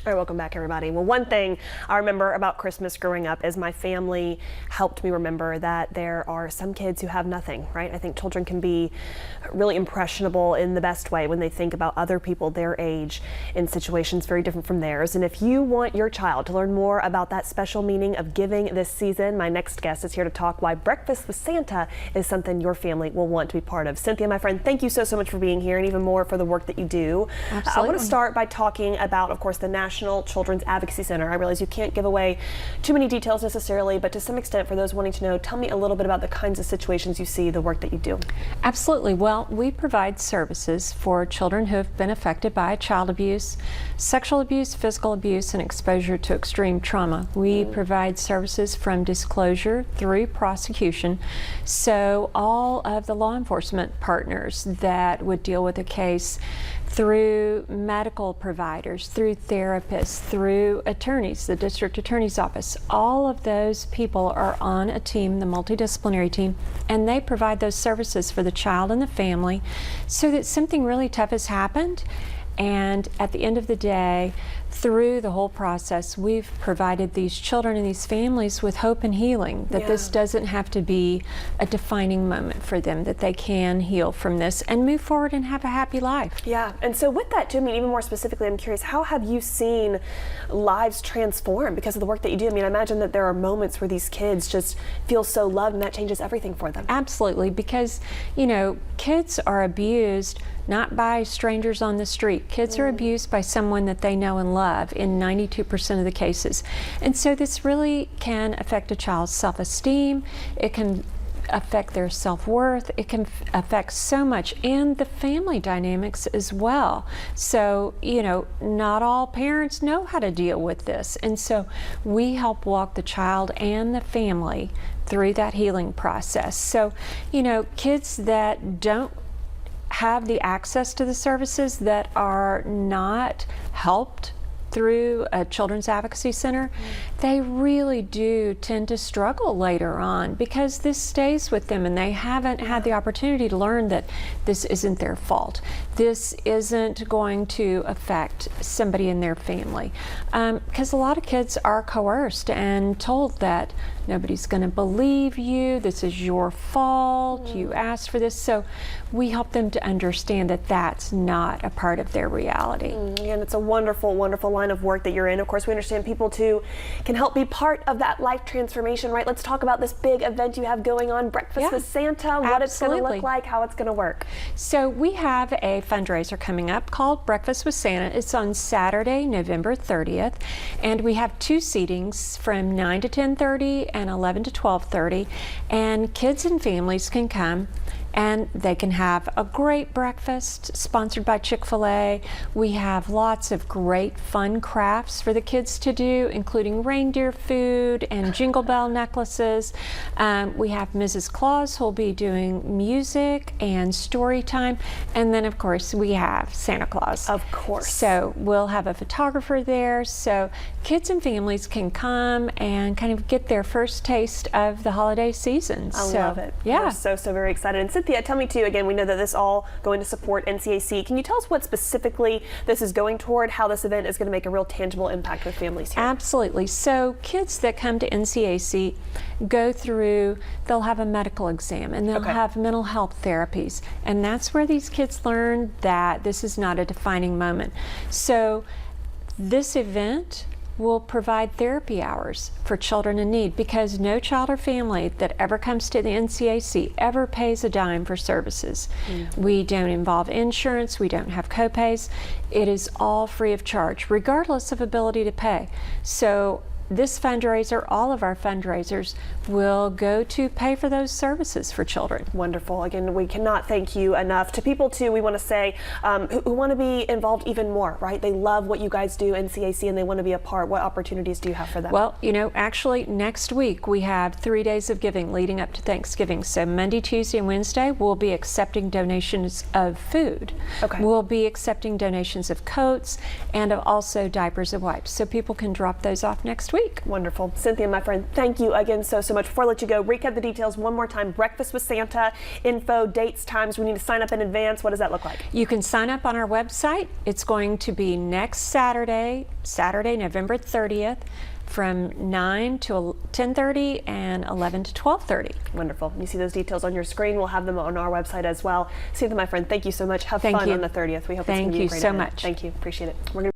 All right, welcome back, everybody. Well, one thing I remember about Christmas growing up is my family helped me remember that there are some kids who have nothing, right? I think children can be really impressionable in the best way when they think about other people their age in situations very different from theirs. And if you want your child to learn more about that special meaning of giving this season, my next guest is here to talk why breakfast with Santa is something your family will want to be part of. Cynthia, my friend, thank you so much for being here and even more for the work that you do. Absolutely. I want to start by talking about, of course, the National Children's Advocacy Center. I realize you can't give away too many details necessarily, but to some extent, for those wanting to know, tell me a little bit about the kinds of situations you see, the work that you do. Absolutely. Well, we provide services for children who have been affected by child abuse, sexual abuse, physical abuse, and exposure to extreme trauma. We provide services from disclosure through prosecution. So all of the law enforcement partners that would deal with a case, through medical providers, through therapists, through attorneys, the district attorney's office, all of those people are on a team, the multidisciplinary team, and they provide those services for the child and the family so that something really tough has happened. And at the end of the day, through the whole process, we've provided these children and these families with hope and healing, that this doesn't have to be a defining moment for them, that they can heal from this and move forward and have a happy life. Yeah, and so with that too, I mean, even more specifically, I'm curious, how have you seen lives transform because of the work that you do? I mean, I imagine that there are moments where these kids just feel so loved and that changes everything for them. Absolutely, because, you know, kids are abused not by strangers on the street. Kids are abused by someone that they know and love in 92% of the cases. And so this really can affect a child's self-esteem. It can affect their self-worth. It can affect so much, and the family dynamics as well. So, you know, not all parents know how to deal with this. And so we help walk the child and the family through that healing process. So, you know, kids that don't have the access to the services, that are not helped through a children's advocacy center, they really do tend to struggle later on because this stays with them and they haven't had the opportunity to learn that this isn't their fault. This isn't going to affect somebody in their family. Because a lot of kids are coerced and told that nobody's going to believe you, this is your fault, you asked for this. So we help them to understand that that's not a part of their reality. And it's a wonderful, wonderful line of work that you're in. Of course, we understand people too can help be part of that life transformation, right? Let's talk about this big event you have going on, Breakfast with Santa, what it's going to look like, how it's going to work. So we have a fundraiser coming up called Breakfast with Santa. It's on Saturday, November 30th, and we have two seatings from 9 to 10:30 and 11 to 12:30, and kids and families can come and they can have a great breakfast sponsored by Chick-fil-A. We have lots of great fun crafts for the kids to do, including reindeer food and jingle bell necklaces. We have Mrs. Claus who'll be doing music and story time. And then of course we have Santa Claus. Of course. So we'll have a photographer there. So kids and families can come and kind of get their first taste of the holiday season. I love it. Yeah. We're so very excited. And Cynthia, tell me too, again, we know that this all going to support NCAC. Can you tell us what specifically this is going toward, how this event is going to make a real tangible impact with families here? Absolutely. So kids that come to NCAC go through, they'll have a medical exam and they'll have mental health therapies. And that's where these kids learn that this is not a defining moment. So this event will provide therapy hours for children in need, because no child or family that ever comes to the NCAC ever pays a dime for services. We don't involve insurance, we don't have copays. It is all free of charge, regardless of ability to pay. So this fundraiser, all of our fundraisers, will go to pay for those services for children. Wonderful. Again, we cannot thank you enough. To people too, we want to say, who want to be involved even more, right? They love what you guys do, NCAC, and they want to be a part. What opportunities do you have for them? Well, you know, actually next week we have 3 days of giving leading up to Thanksgiving. So Monday, Tuesday, and Wednesday we'll be accepting donations of food. We'll be accepting donations of coats and also diapers and wipes. So people can drop those off next week. week. Wonderful. Cynthia, my friend, thank you again so much. Before I let you go, recap the details one more time. Breakfast with Santa, info, dates, times. We need to sign up in advance. What does that look like? You can sign up on our website. It's going to be next Saturday, November 30th, from 9 to 10:30 and 11 to 12:30. Wonderful. You see those details on your screen. We'll have them on our website as well. Cynthia, my friend, thank you so much. Have fun on the 30th. We hope it's going to be a great event. Thank you so much. Thank you. Appreciate it. We're gonna